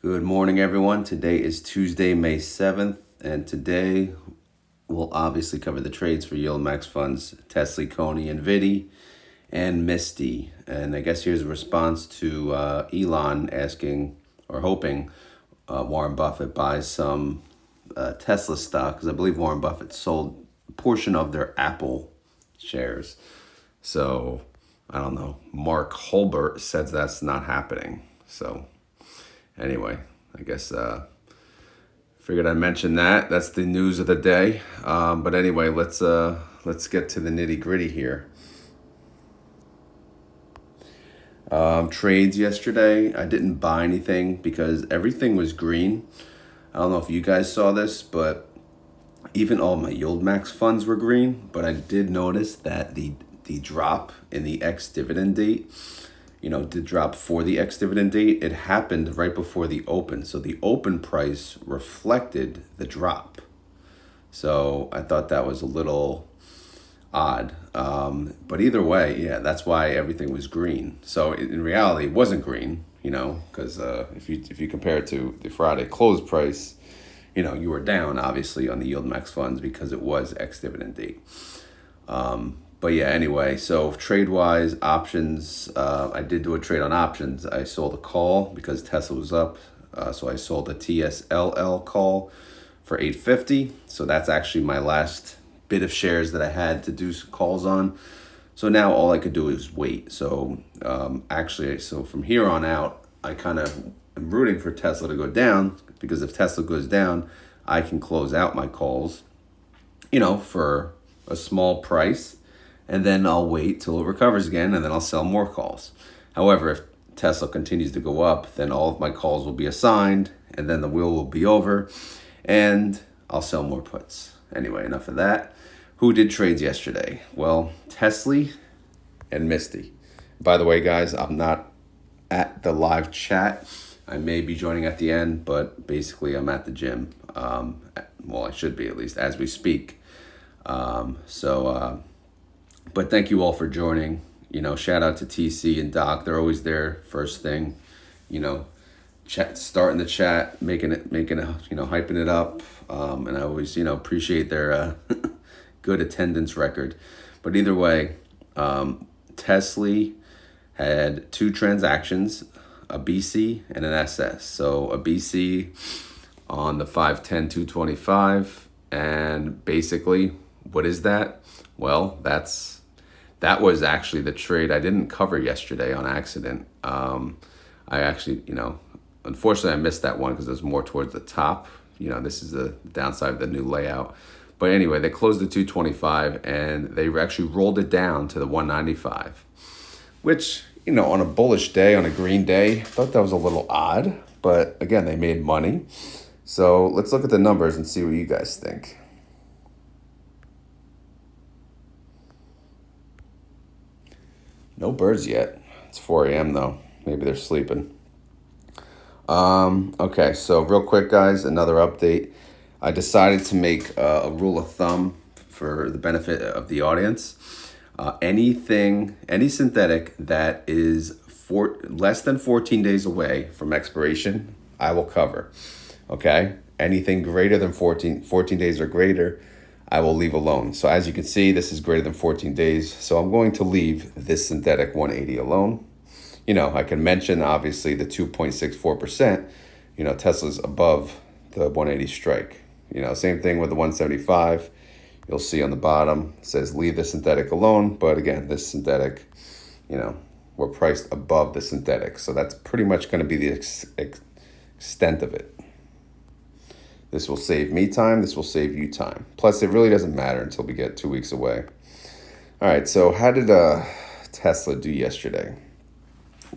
Good morning, everyone. Today is Tuesday, May 7th, and today we'll obviously cover the trades for YieldMax funds, TSLY, CONY, NVDY, and MSTY. And I guess here's a response to Elon asking or hoping Warren Buffett buys some Tesla stock, because I believe Warren Buffett sold a portion of their Apple shares. So, I don't know. Mark Holbert says that's not happening. So, anyway, I guess figured I'd mention that. That's the news of the day. But anyway, let's get to the nitty gritty here. Trades yesterday, I didn't buy anything because everything was green. I don't know if you guys saw this, but even all my YieldMax funds were green. But I did notice that the drop in the ex-dividend date, did drop for the ex-dividend date. It happened right before the open. So the open price reflected the drop. So I thought that was a little odd. But either way, yeah, that's why everything was green. So in reality, it wasn't green, because if you compare it to the Friday close price, you were down, obviously, on the YieldMax funds because it was ex-dividend date. But yeah, anyway, so trade-wise, options, I did do a trade on options. I sold a call because Tesla was up. So I sold a TSLY call for $8.50. So that's actually my last bit of shares that I had to do calls on. So now all I could do is wait. So so from here on out, I kind of am rooting for Tesla to go down, because if Tesla goes down, I can close out my calls, for a small price. And then I'll wait till it recovers again, and then I'll sell more calls. However, if Tesla continues to go up, then all of my calls will be assigned, and then the wheel will be over, and I'll sell more puts. Anyway, enough of that. Who did trades yesterday? Well, TSLY and MSTY. By the way, guys, I'm not at the live chat. I may be joining at the end, but basically I'm at the gym. Well, I should be, at least, as we speak. But thank you all for joining. Shout out to TC and Doc. They're always there first thing. Starting the chat, making it, hyping it up. And I always, appreciate their good attendance record. But either way, TSLY had two transactions, a BC and an SS. So a BC on the 5/10/225, and basically, what is that? Well, that was actually the trade I didn't cover yesterday on accident. I actually, unfortunately I missed that one because it was more towards the top. This is the downside of the new layout. But anyway, they closed the 225 and they actually rolled it down to the 195, which, on a bullish day, on a green day, I thought that was a little odd. But again, they made money. So let's look at the numbers and see what you guys think. No birds yet. It's 4 a.m. though. Maybe they're sleeping. Okay, so real quick, guys, another update. I decided to make a rule of thumb for the benefit of the audience. Any synthetic that is less than 14 days away from expiration, I will cover. Okay? Anything greater than 14 days or greater, I will leave alone. So as you can see, this is greater than 14 days. So I'm going to leave this synthetic 180 alone. I can mention, obviously, the 2.64%. Tesla's above the 180 strike. Same thing with the 175. You'll see on the bottom, it says leave the synthetic alone. But again, this synthetic, we're priced above the synthetic. So that's pretty much going to be the extent of it. This will save me time. This will save you time. Plus, it really doesn't matter until we get 2 weeks away. All right, so how did Tesla do yesterday?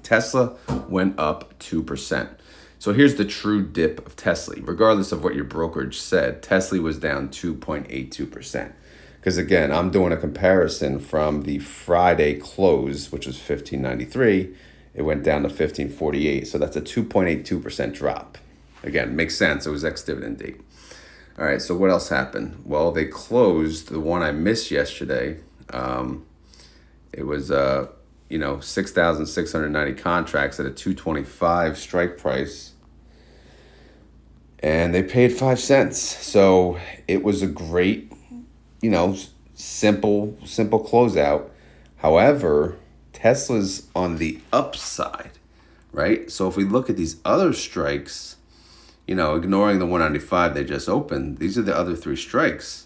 Tesla went up 2%. So here's the true dip of TSLY. Regardless of what your brokerage said, TSLY was down 2.82%. Because again, I'm doing a comparison from the Friday close, which was 1593. It went down to 1548. So that's a 2.82% drop. Again, makes sense. It was ex-dividend date. All right, so what else happened? Well, they closed the one I missed yesterday. It was 6,690 contracts at a 225 strike price. and they paid 5 cents. So it was a great, simple closeout. However, Tesla's on the upside, right? So if we look at these other strikes, ignoring the 195 they just opened, these are the other three strikes.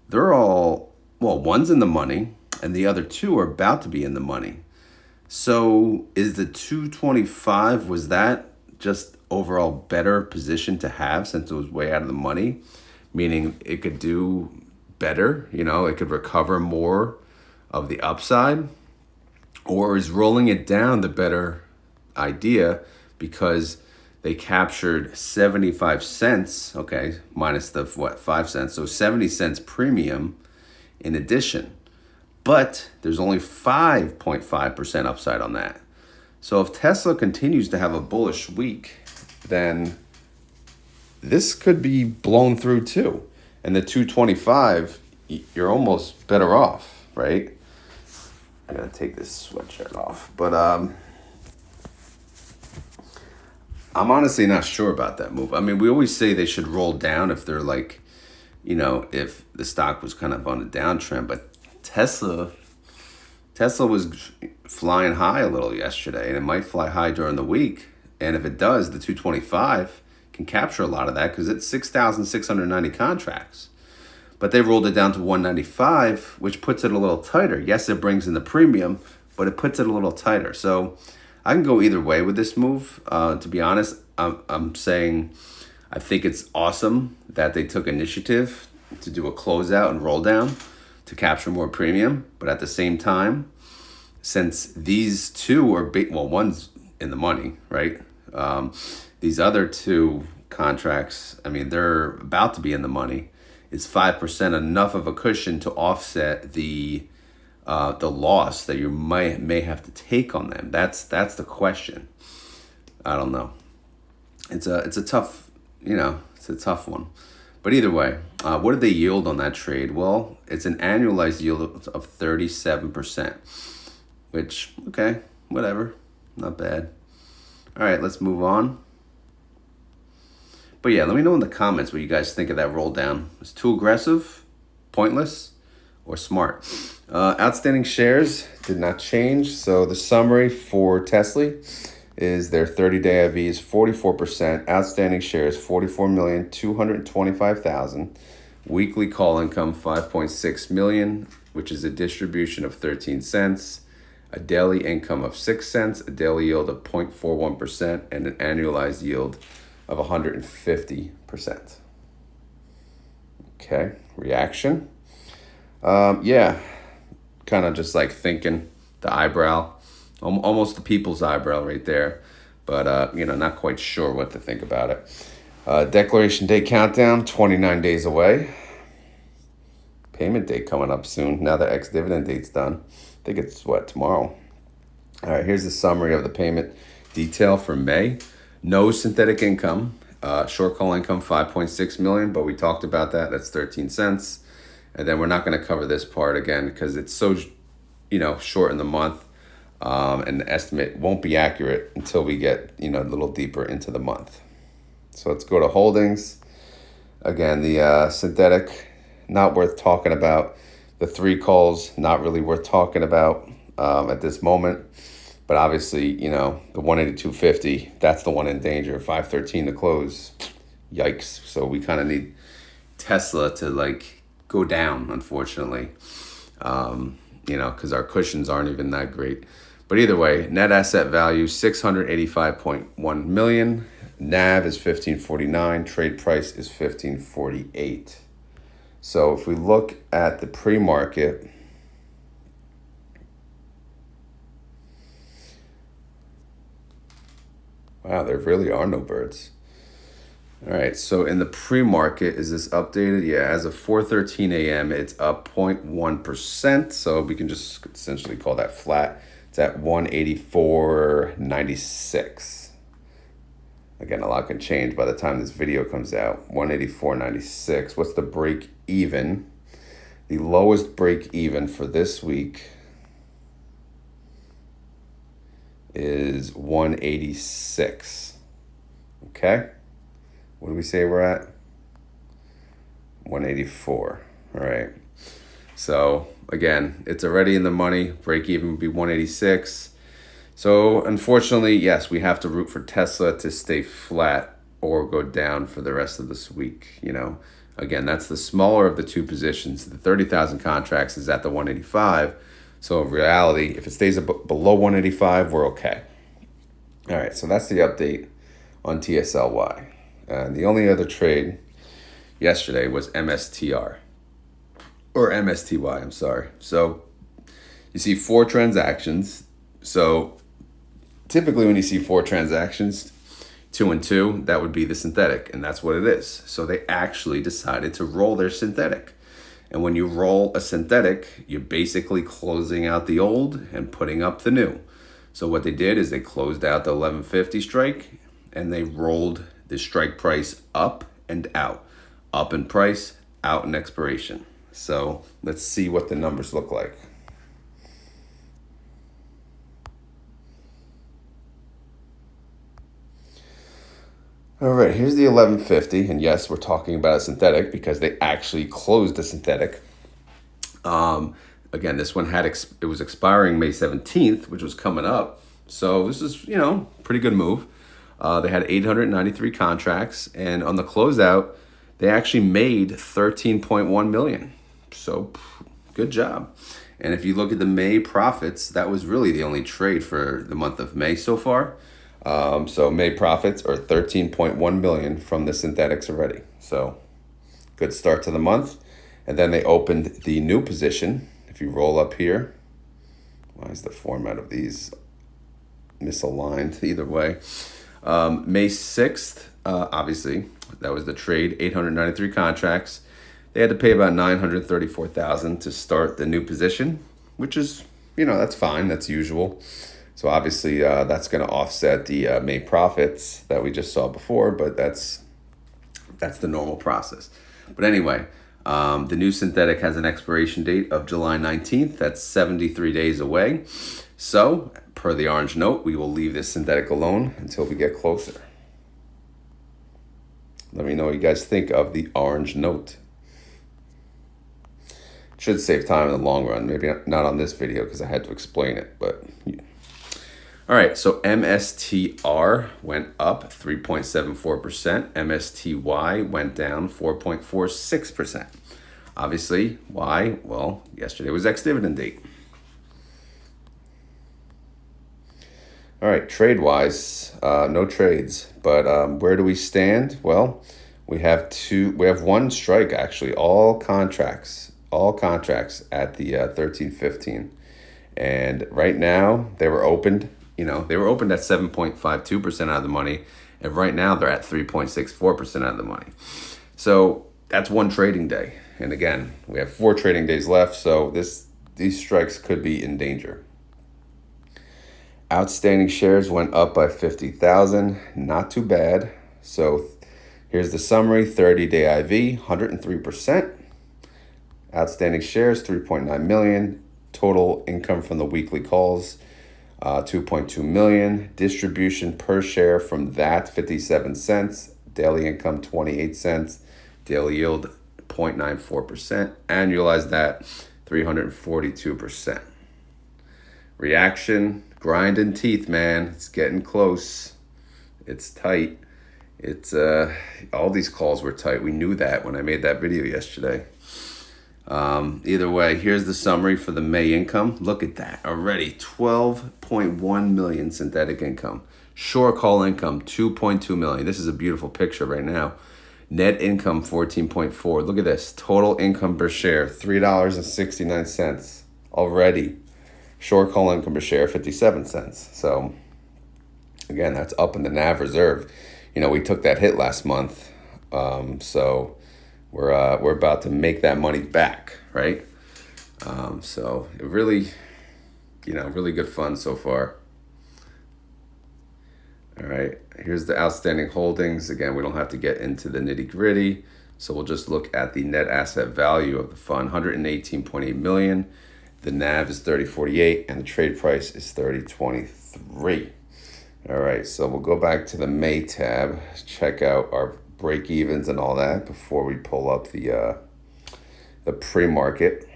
They're all, well, one's in the money, and the other two are about to be in the money. So is the 225, was that just overall better position to have since it was way out of the money? Meaning it could do better, it could recover more of the upside? Or is rolling it down the better idea because they captured 75 cents, okay, minus the 5 cents, so 70 cents premium in addition. But there's only 5.5% upside on that. So if Tesla continues to have a bullish week, then this could be blown through too. And the 225, you're almost better off, right? I gotta take this sweatshirt off. But I'm honestly not sure about that move. I mean, we always say they should roll down if they're like, if the stock was kind of on a downtrend. But Tesla was flying high a little yesterday, and it might fly high during the week. And if it does, the 225 can capture a lot of that because it's 6,690 contracts. But they rolled it down to 195, which puts it a little tighter. Yes, it brings in the premium, but it puts it a little tighter. So I can go either way with this move. To be honest, I'm saying I think it's awesome that they took initiative to do a closeout and roll down to capture more premium. But at the same time, since these two are big, well, one's in the money, right? These other two contracts, I mean, they're about to be in the money. Is 5% enough of a cushion to offset the loss that you may have to take on them? That's the question. I don't know. It's a tough, it's a tough one. But either way, what did they yield on that trade? Well, it's an annualized yield of 37%, which, okay, whatever, not bad. All right, let's move on. But yeah, let me know in the comments what you guys think of that roll down. Is too aggressive, pointless, or smart? Outstanding shares did not change. So the summary for TSLY is their 30-day IV is 44%. Outstanding shares 44,225,000. Weekly call income 5.6 million, which is a distribution of 13 cents. A daily income of 6 cents. A daily yield of 0.41%, and an annualized yield of 150%. Okay, reaction. Yeah, kind of just like thinking the eyebrow, almost the people's eyebrow right there, but not quite sure what to think about it. Declaration day countdown, 29 days away. Payment date coming up soon. Now the ex-dividend date's done. I think it's tomorrow. All right, here's the summary of the payment detail for May. No synthetic income, short call income 5.6 million, but we talked about that. That's 13 cents. And then we're not going to cover this part again because it's so, short in the month, and the estimate won't be accurate until we get, a little deeper into the month. So let's go to holdings. Again, the synthetic, not worth talking about. The 3 calls, not really worth talking about at this moment. But obviously, the 182.50, that's the one in danger. 513 to close. Yikes. So we kind of need Tesla to go down, unfortunately. Because our cushions aren't even that great. But either way, net asset value 685.1 million. NAV is 1549. Trade price is 1548. So if we look at the pre-market, wow, there really are no birds. All right, so in the pre-market, is this updated? Yeah, as of 4:13 a.m., it's up 0.1%. So we can just essentially call that flat. It's at 184.96. Again, a lot can change by the time this video comes out. 184.96. What's the break even? The lowest break even for this week is 186. Okay? What do we say we're at? 184. All right. So again, it's already in the money. Break even would be 186. So unfortunately, yes, we have to root for Tesla to stay flat or go down for the rest of this week. Again, that's the smaller of the two positions. The 30,000 contracts is at the 185. So in reality, if it stays below 185, we're okay. All right, so that's the update on TSLY. The only other trade yesterday was MSTR. Or MSTY, I'm sorry. So you see 4 transactions. So typically when you see 4 transactions, 2 and 2, that would be the synthetic, and that's what it is. So they actually decided to roll their synthetic. And when you roll a synthetic, you're basically closing out the old and putting up the new. So what they did is they closed out the 1150 strike and they rolled the strike price up and out. Up in price, out in expiration. So let's see what the numbers look like. All right, here's the 1150, and yes, we're talking about a synthetic because they actually closed the synthetic. Again, this one it was expiring May 17th, which was coming up. So this is, pretty good move. They had 893 contracts, and on the closeout, they actually made 13.1 million. So good job. And if you look at the May profits, that was really the only trade for the month of May so far. So May profits are 13.1 million from the synthetics already. So good start to the month. And then they opened the new position. If you roll up here, why is the format of these misaligned? Either way, May 6th, obviously, that was the trade, 893 contracts. They had to pay about $934,000 to start the new position, which is, that's fine. That's usual. So obviously that's going to offset the May profits that we just saw before, but that's the normal process. But anyway, the new synthetic has an expiration date of July 19th. That's 73 days away. So per the orange note, we will leave this synthetic alone until we get closer. Let me know what you guys think of the orange note. Should save time in the long run. Maybe not on this video because I had to explain it, but yeah. All right, so MSTR went up 3.74%. MSTY went down 4.46%. Obviously, why? Well, yesterday was ex-dividend date. All right, trade-wise, no trades. But where do we stand? Well, we have one strike, actually, all contracts at the 1315. And right now, they were opened at 7.52% out of the money. And right now they're at 3.64% out of the money. So that's one trading day. And again, we have 4 trading days left. So these strikes could be in danger. Outstanding shares went up by 50,000. Not too bad. So here's the summary. 30-day IV, 103%. Outstanding shares, 3.9 million. Total income from the weekly calls, 2.2 million. Distribution per share from that, 57 cents. Daily income, 28 cents. Daily yield, 0.94%. Annualize that, 342%. Reaction, grinding teeth, man. It's getting close. It's tight. It's all these calls were tight. We knew that when I made that video yesterday. Either way, here's the summary for the May income. Look at that already. 12.1 million synthetic income. Short call income, 2.2 million. This is a beautiful picture right now. Net income, 14.4. Look at this. Total income per share, $3.69 already. Short call income per share, 57 cents. So again, that's up in the NAV reserve. We took that hit last month. So we're about to make that money back, right? So it really, really good fun so far. All right, here's the outstanding holdings. Again, we don't have to get into the nitty gritty. So we'll just look at the net asset value of the fund, 118.8 million. The NAV is 30.48 and the trade price is 30.23. All right, so we'll go back to the May tab, check out our break evens and all that before we pull up the pre-market.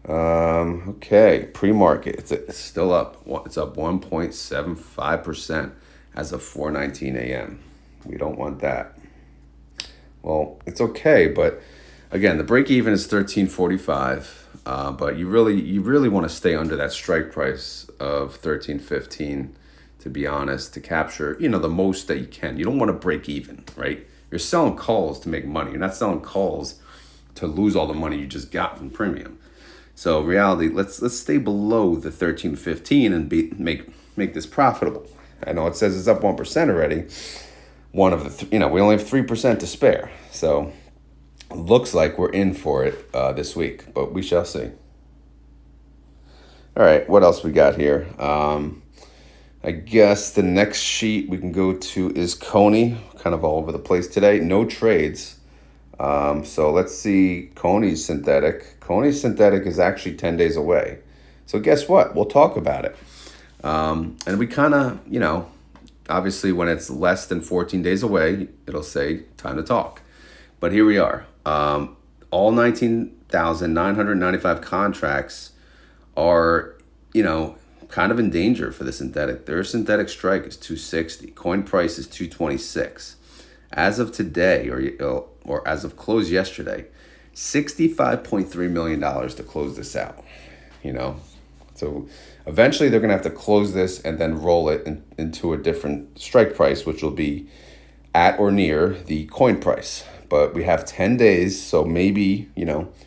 Okay, pre-market. It's still up. It's up 1.75% as of 4:19 a.m. We don't want that. Well, it's okay, but again, the break even is 13.45. But you really want to stay under that strike price of 13.15, to be honest, to capture the most that you can. You don't want to break even, right? You're selling calls to make money. You're not selling calls to lose all the money you just got from premium. So reality, let's stay below the 13.15 and make this profitable. I know it says it's up 1% already. One of the we only have 3% to spare. So looks like we're in for it this week, but we shall see. All right, what else we got here? I guess the next sheet we can go to is CONY, kind of all over the place today. No trades. So let's see CONY's synthetic. CONY's synthetic is actually 10 days away. So guess what? We'll talk about it. And we kind of, obviously when it's less than 14 days away, it'll say time to talk. But here we are. All 19,995 contracts are, kind of in danger for the synthetic. Their synthetic strike is 260. Coin price is 226. As of today, or as of close yesterday, $65.3 million to close this out. So eventually they're going to have to close this and then roll it into a different strike price, which will be at or near the coin price. But we have 10 days, so maybe,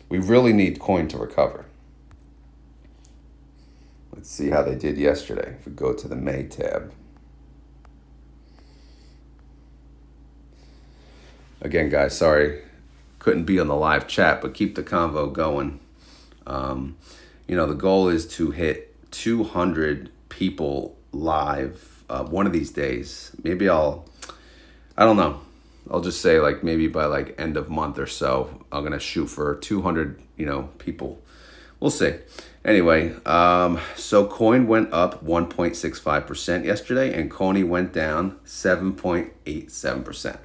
we really need coin to recover. Let's see how they did yesterday. If we go to the May tab. Again, guys, sorry, couldn't be on the live chat, but keep the convo going. The goal is to hit 200 people live one of these days. Maybe I don't know. I'll just say maybe by end of month or so, I'm going to shoot for 200, people. We'll see. Anyway, so coin went up 1.65% yesterday and CONY went down 7.87%.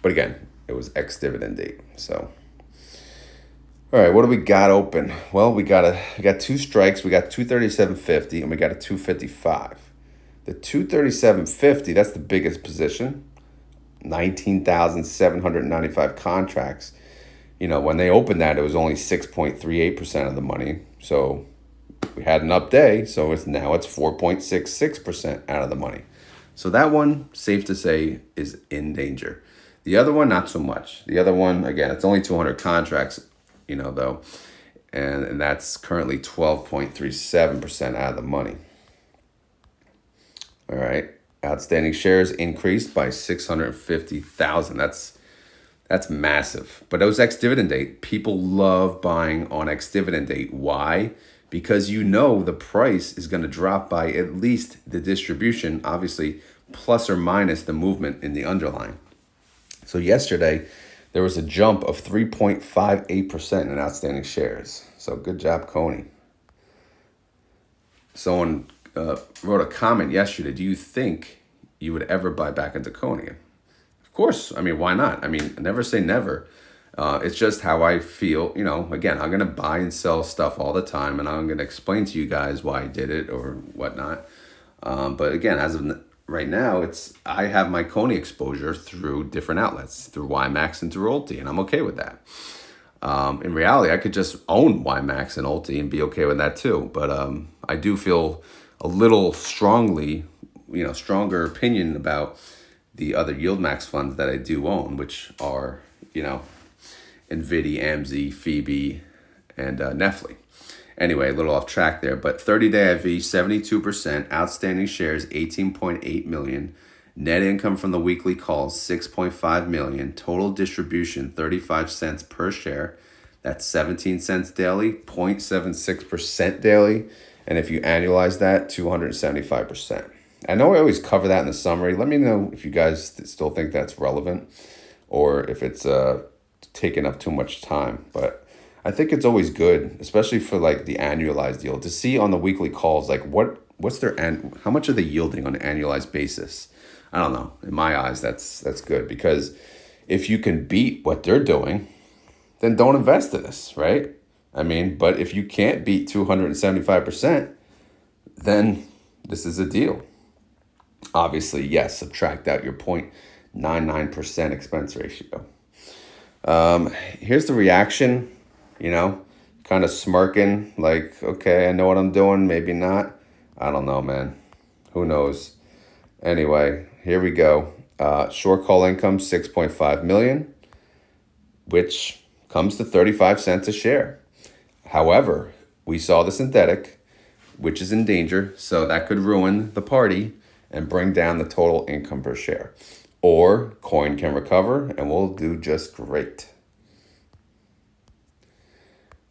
But again, it was ex-dividend date. So, all right, what do we got open? Well, we got two strikes. We got 237.50 and we got a 255. The 237.50, that's the biggest position. 19,795 contracts. When they opened that, it was only 6.38% of the money. So we had an up day. So it's 4.66% out of the money. So that one, safe to say, is in danger. The other one, not so much. The other one, again, it's only 200 contracts, though. And that's currently 12.37% out of the money. All right. Outstanding shares increased by 650,000. That's massive. But it was ex-dividend date. People love buying on ex-dividend date. Why? Because the price is going to drop by at least the distribution, obviously, plus or minus the movement in the underlying. So yesterday, there was a jump of 3.58% in outstanding shares. So good job, CONY. Someone wrote a comment yesterday. Do you think you would ever buy back into CONY? Of course. Why not? Never say never. It's just how I feel. Again, I'm going to buy and sell stuff all the time, and I'm going to explain to you guys why I did it or whatnot. But again, as of right now, I have my CONY exposure through different outlets, through YieldMax and through Ulti, and I'm okay with that. In reality, I could just own YieldMax and Ulti and be okay with that too. But I do feel a little stronger opinion about the other YieldMax funds that I do own, which are, NVDY, AMZ, Phoebe, and Nefly. Anyway, a little off track there, but 30-day IV, 72%, outstanding shares, 18.8 million, net income from the weekly calls, 6.5 million, total distribution, 35 cents per share. That's 17 cents daily, 0.76% daily. And if you annualize that, 275%. I know I always cover that in the summary. Let me know if you guys still think that's relevant or if it's taking up too much time. But I think it's always good, especially for the annualized deal, to see on the weekly calls what how much are they yielding on an annualized basis? I don't know. In my eyes, that's good, because if you can beat what they're doing, then don't invest in this, right? I mean, but if you can't beat 275%, then this is a deal. Obviously, yes, subtract out your 0.99% expense ratio. Here's the reaction, kind of smirking, like, okay, I know what I'm doing, maybe not. I don't know, man. Who knows? Anyway, here we go. Short call income, 6.5 million, which comes to 35 cents a share. However, we saw the synthetic, which is in danger, so that could ruin the party and bring down the total income per share. Or coin can recover and we'll do just great.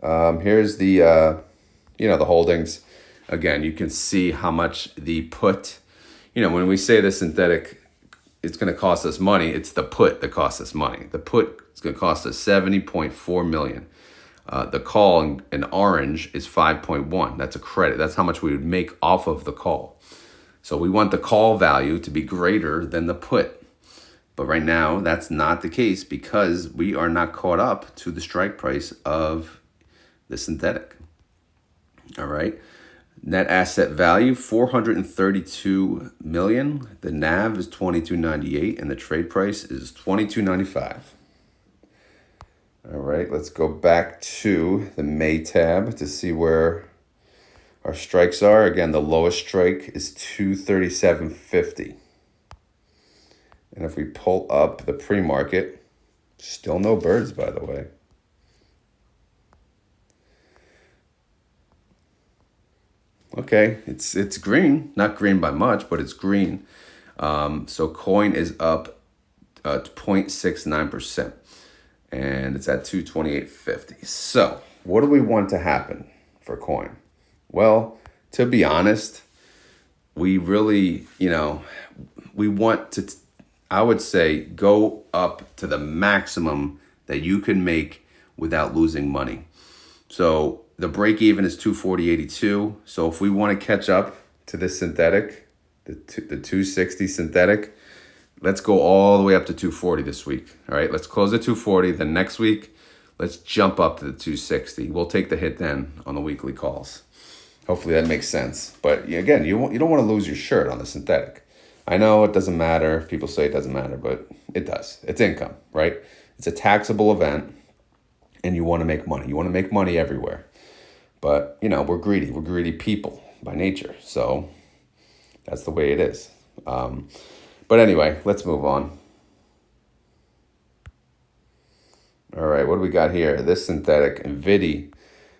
Here's the the holdings. Again, you can see how much the put, when we say the synthetic, it's going to cost us money. It's the put that costs us money. The put is going to cost us 70.4 million. The call in orange is 5.1. That's a credit. That's how much we would make off of the call. So we want the call value to be greater than the put. But right now, that's not the case because we are not caught up to the strike price of the synthetic. All right. Net asset value, 432 million. The NAV is 22.98 and the trade price is 22.95. All right, let's go back to the May tab to see where our strikes are. Again, the lowest strike is 237.50. And if we pull up the pre-market, still no birds, by the way. Okay, it's green, not green by much, but it's green. So coin is up 0.69%, and it's at 228.50. So what do we want to happen for coin? Well, to be honest, we really, we want to, I would say, go up to the maximum that you can make without losing money. So the break even is 240.82. So if we want to catch up to this synthetic, the 260 synthetic, let's go all the way up to 240 this week. All right, let's close at 240. Then next week, let's jump up to the 260. We'll take the hit then on the weekly calls. Hopefully that makes sense. But again, you don't want to lose your shirt on the synthetic. I know it doesn't matter. People say it doesn't matter, but it does. It's income, right? It's a taxable event, and you want to make money. You want to make money everywhere. But, we're greedy. We're greedy people by nature. So that's the way it is. But anyway, let's move on. All right, what do we got here? This synthetic, NVDY,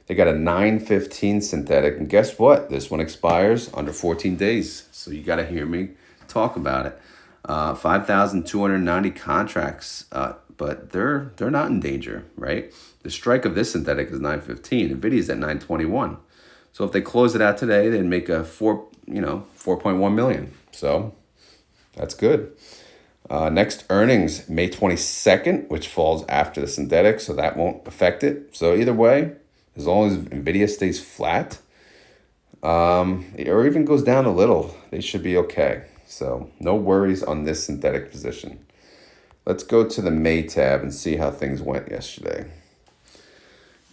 they got a 915 synthetic. And guess what? This one expires under 14 days. So you got to hear me talk about it. 5,290 contracts, but they're not in danger, right? The strike of this synthetic is 915. NVIDIA is at 921. So if they close it out today, they'd make a 4.1 million. So that's good. Next earnings, May 22nd, which falls after the synthetic, so that won't affect it. So either way, as long as NVIDIA stays flat, or even goes down a little, they should be okay. So no worries on this synthetic position. Let's go to the May tab and see how things went yesterday.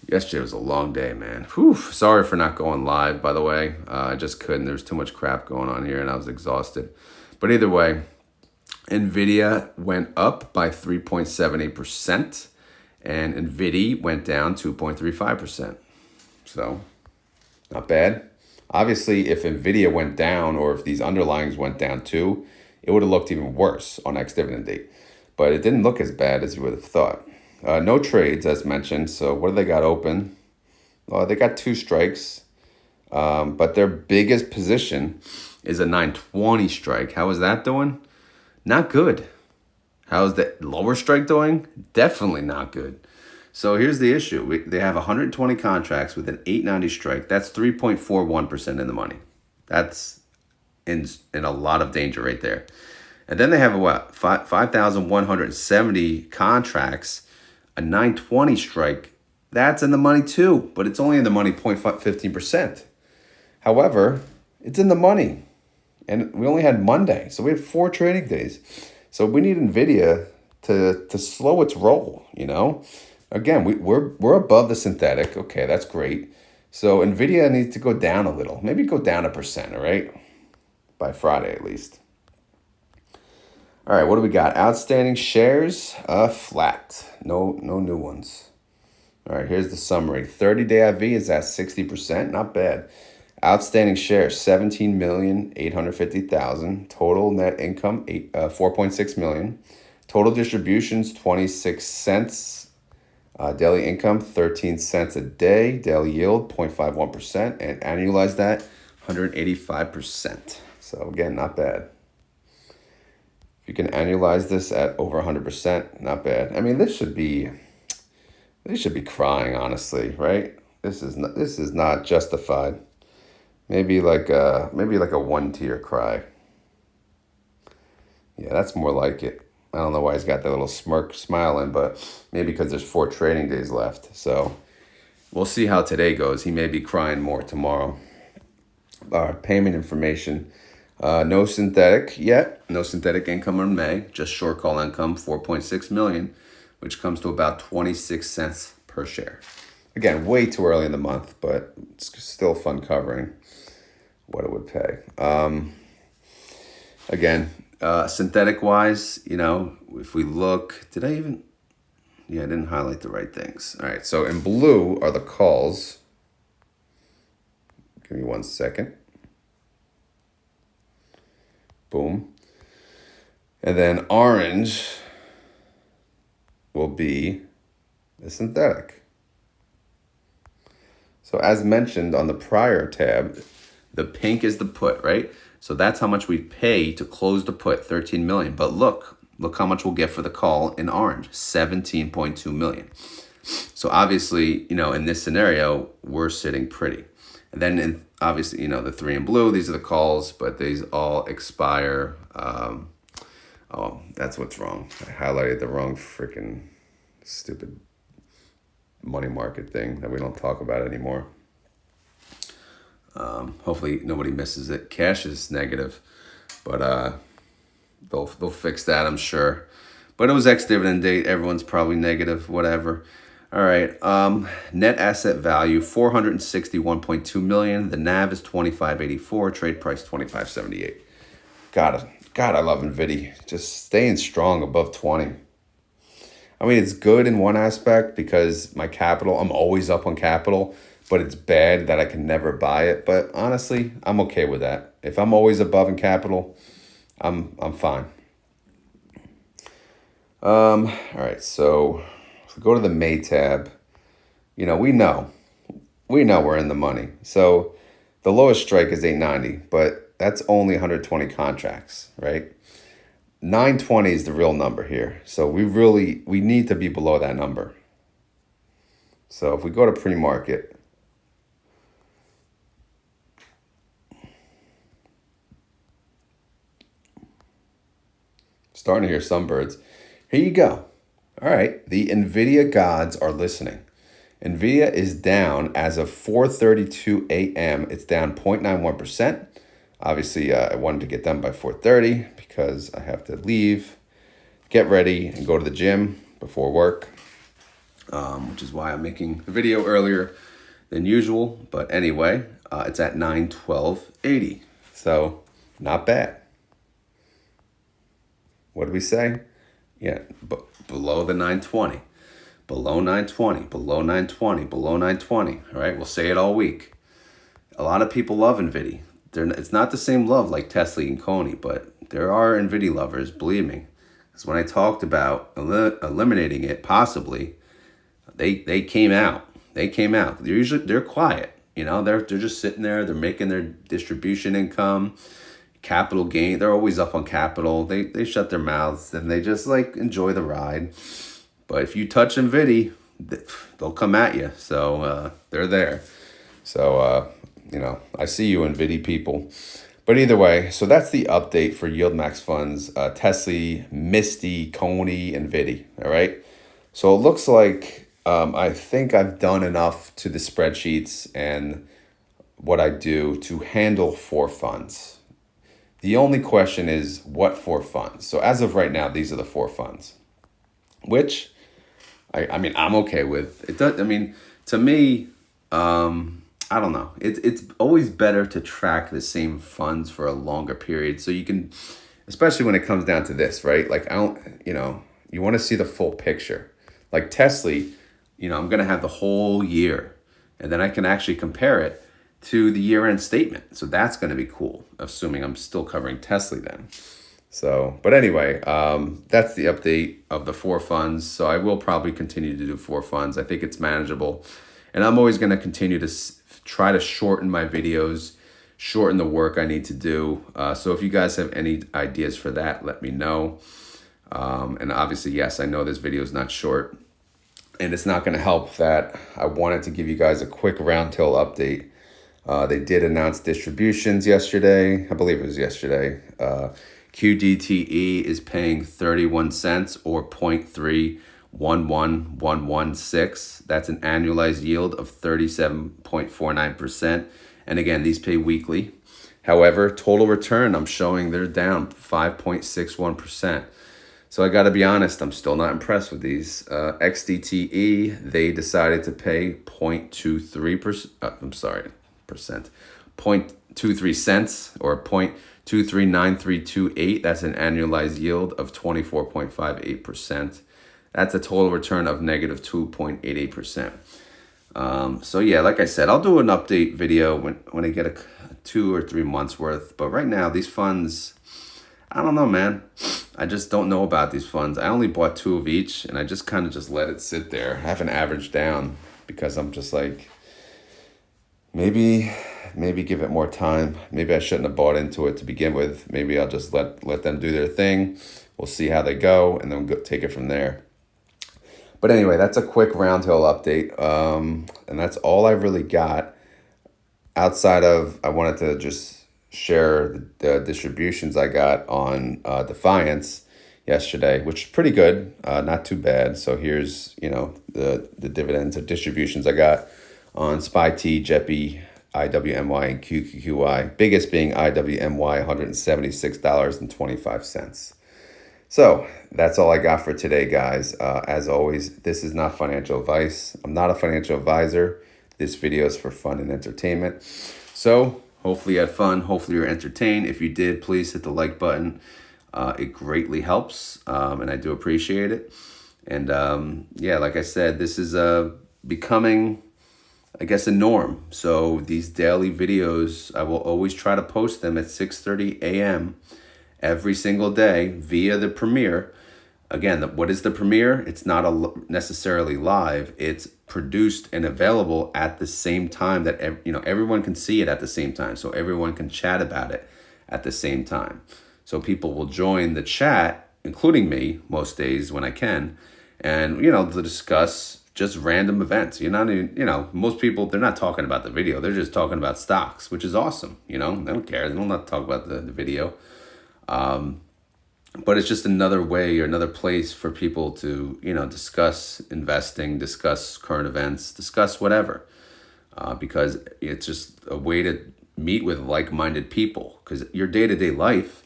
Yesterday was a long day, man. Whew. Sorry for not going live, by the way. I just couldn't. There was too much crap going on here, and I was exhausted. But either way, NVIDIA went up by 3.78%, and NVIDIA went down 2.35%. So, not bad. Obviously, if NVIDIA went down, or if these underlyings went down too, it would have looked even worse on ex-dividend date. But it didn't look as bad as you would have thought. No trades, as mentioned. So what do they got open? Well, they got 2 strikes. But their biggest position is a 920 strike. How is that doing? Not good. How is the lower strike doing? Definitely not good. So here's the issue. They have 120 contracts with an 890 strike. That's 3.41% in the money. That's in a lot of danger right there. And then they have 5,170 contracts, a 920 strike. That's in the money too, but it's only in the money 0.15%. However, It's in the money. And we only had Monday. So we had 4 trading days. So we need NVIDIA to slow its roll, you know? Again, we're above the synthetic. Okay, that's great. So NVIDIA needs to go down a little. Maybe go down 1%, all right? By Friday at least. All right, what do we got? Outstanding shares, flat. No new ones. All right, here's the summary. 30-day IV is at 60%, not bad. Outstanding shares, 17,850,000. Total net income, 4.6 million. Total distributions, 26 cents. Daily income, 13 cents a day. Daily yield, 0.51%. And annualize that, 185%. So again, not bad. If you can annualize this at over 100%, not bad. I mean, they should be crying, honestly, right? This is not justified. Maybe like a 1-tier cry. Yeah, that's more like it. I don't know why he's got that little smirk smiling, but maybe because there's 4 trading days left. So we'll see how today goes. He may be crying more tomorrow. Payment information. No synthetic yet. No synthetic income in May. Just short call income, 4.6 million, which comes to about 26 cents per share. Again, way too early in the month, but it's still fun covering what it would pay. Again, synthetic wise, you know, if we look, I didn't highlight the right things. All right, so in blue are the calls. Give me 1 second. Boom. And then orange will be the synthetic. So as mentioned on the prior tab, the pink is the put, right? So that's how much we pay to close the put, 13 million. But look how much we'll get for the call in orange, 17.2 million. So obviously, you know, in this scenario, we're sitting pretty. And then obviously, you know, the 3 in blue, these are the calls, but these all expire. Oh, that's what's wrong. I highlighted the wrong freaking stupid money market thing that we don't talk about anymore. Hopefully nobody misses it. Cash is negative, but they'll fix that, I'm sure. But it was ex-dividend date. Everyone's probably negative, whatever. All right. Net asset value, 461.2 million. The NAV is 25.84. Trade price 25.78. God, I love NVIDIA. Just staying strong above 20. I mean, it's good in one aspect because my capital, I'm always up on capital, but it's bad that I can never buy it. But honestly, I'm okay with that. If I'm always above in capital, I'm fine. All right, so if we go to the May tab, you know, we know we're in the money. So the lowest strike is 890, but that's only 120 contracts, right? 920 is the real number here. So we need to be below that number. So if we go to pre-market, starting to hear some birds. Here you go. All right, the NVIDIA gods are listening. NVIDIA is down as of 4:32 a.m. It's down 0.91%. Obviously, I wanted to get done by 4:30 because I have to leave, get ready, and go to the gym before work, which is why I'm making the video earlier than usual. But anyway, it's at 912.80, so not bad. What did we say? Yeah, but below the 920, below 920, below 920, below 920. All right, we'll say it all week. A lot of people love NVIDIA. It's not the same love like TSLY and CONY, but there are NVIDIA lovers, believe me. Because when I talked about eliminating it, possibly, they came out. They're quiet. You know, they're just sitting there. They're making their distribution income, capital gain. They're always up on capital. They shut their mouths and they just like enjoy the ride. But if you touch NVIDIA, they'll come at you. So they're there. So you know, I see you NVIDIA people. But either way, so that's the update for YieldMax funds, TSLY, MSTY, CONY, NVIDIA. All right. So it looks like I think I've done enough to the spreadsheets and what I do to handle 4 funds. The only question is what 4 funds. So as of right now, these are the 4 funds, which I mean, I'm okay with. It does, I mean, to me, I don't know. It's always better to track the same funds for a longer period, so you can, especially when it comes down to this, right? Like, I don't, you want to see the full picture. Like TSLY, I'm going to have the whole year, and then I can actually compare it to the year-end statement. So that's going to be cool, assuming I'm still covering TSLY then. So, but anyway, that's the update of the 4 funds. So I will probably continue to do 4 funds. I think it's manageable. And I'm always going to continue to try to shorten my videos, shorten the work I need to do. So if you guys have any ideas for that, let me know. And obviously, yes, I know this video is not short. And it's not going to help that I wanted to give you guys a quick round tail update. They did announce distributions yesterday. I believe it was yesterday. QDTE is paying 31 cents or 0.311116. That's an annualized yield of 37.49%. And again, these pay weekly. However, total return, I'm showing they're down 5.61%. So I got to be honest, I'm still not impressed with these. XDTE, they decided to pay 0.23%, percent, 0.23 cents or 0.239328. That's an annualized yield of 24.58%. That's a total return of negative 2.88%. So yeah, like I said, I'll do an update video when I get a 2 or 3 months worth. But right now, these funds, I don't know, man. I just don't know about these funds. I only bought 2 of each, and I just kind of just let it sit there. I haven't averaged down because I'm just like, maybe give it more time. Maybe I shouldn't have bought into it to begin with. Maybe I'll just let them do their thing. We'll see how they go, and then take it from there. But anyway, that's a quick round tail update. And that's all I really got outside of, I wanted to just share the distributions I got on Defiance yesterday, which is pretty good, not too bad. So here's, the dividends or distributions I got on SPY-T, JEPI, IWMY, and QQQY. Biggest being IWMY, $176.25. So that's all I got for today, guys. As always, this is not financial advice. I'm not a financial advisor. This video is for fun and entertainment. So hopefully you had fun. Hopefully you're entertained. If you did, please hit the like button. It greatly helps, and I do appreciate it. And yeah, like I said, this is becoming, I guess, a norm. So these daily videos, I will always try to post them at 6:30 a.m. every single day via the Premiere. Again, what is the Premiere? It's not necessarily live. It's produced and available at the same time that everyone can see it at the same time. So everyone can chat about it at the same time. So people will join the chat, including me, most days when I can, and to discuss just random events. You're not even, most people, they're not talking about the video. They're just talking about stocks, which is awesome. They don't care. They don't have to talk about the video. But it's just another way or another place for people to, discuss investing, discuss current events, discuss whatever. Because it's just a way to meet with like-minded people. Because your day-to-day life,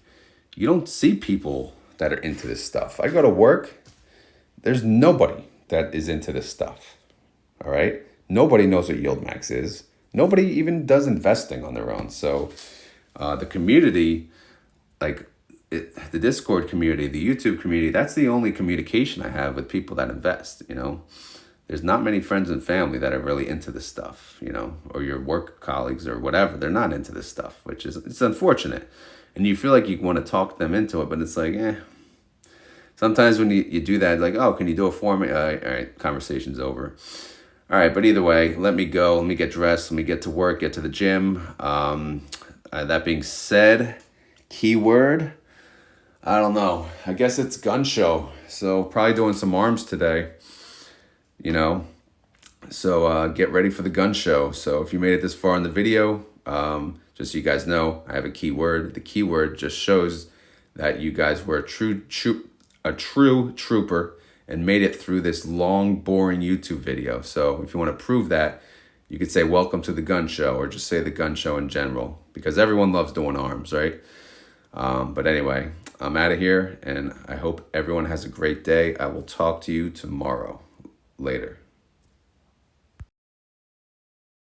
you don't see people that are into this stuff. I go to work, there's nobody that is into this stuff. All right? Nobody knows what YieldMax is. Nobody even does investing on their own. So the community, like the Discord community, the YouTube community, that's the only communication I have with people that invest. There's not many friends and family that are really into this stuff, or your work colleagues or whatever. They're not into this stuff, it's unfortunate. And you feel like you want to talk them into it, but it's like, Sometimes when you do that, like, oh, can you do it for me? All right, conversation's over. All right, but either way, let me go. Let me get dressed. Let me get to work, get to the gym. That being said, keyword, I don't know. I guess it's gun show. So probably doing some arms today, So get ready for the gun show. So if you made it this far in the video, just so you guys know, I have a keyword. The keyword just shows that you guys were a true trooper and made it through this long, boring YouTube video. So if you want to prove that, You could say welcome to the gun show, or just say the gun show in general, because everyone loves doing arms, right? But anyway, I'm out of here, and I hope everyone has a great day. I will talk to you tomorrow. Later.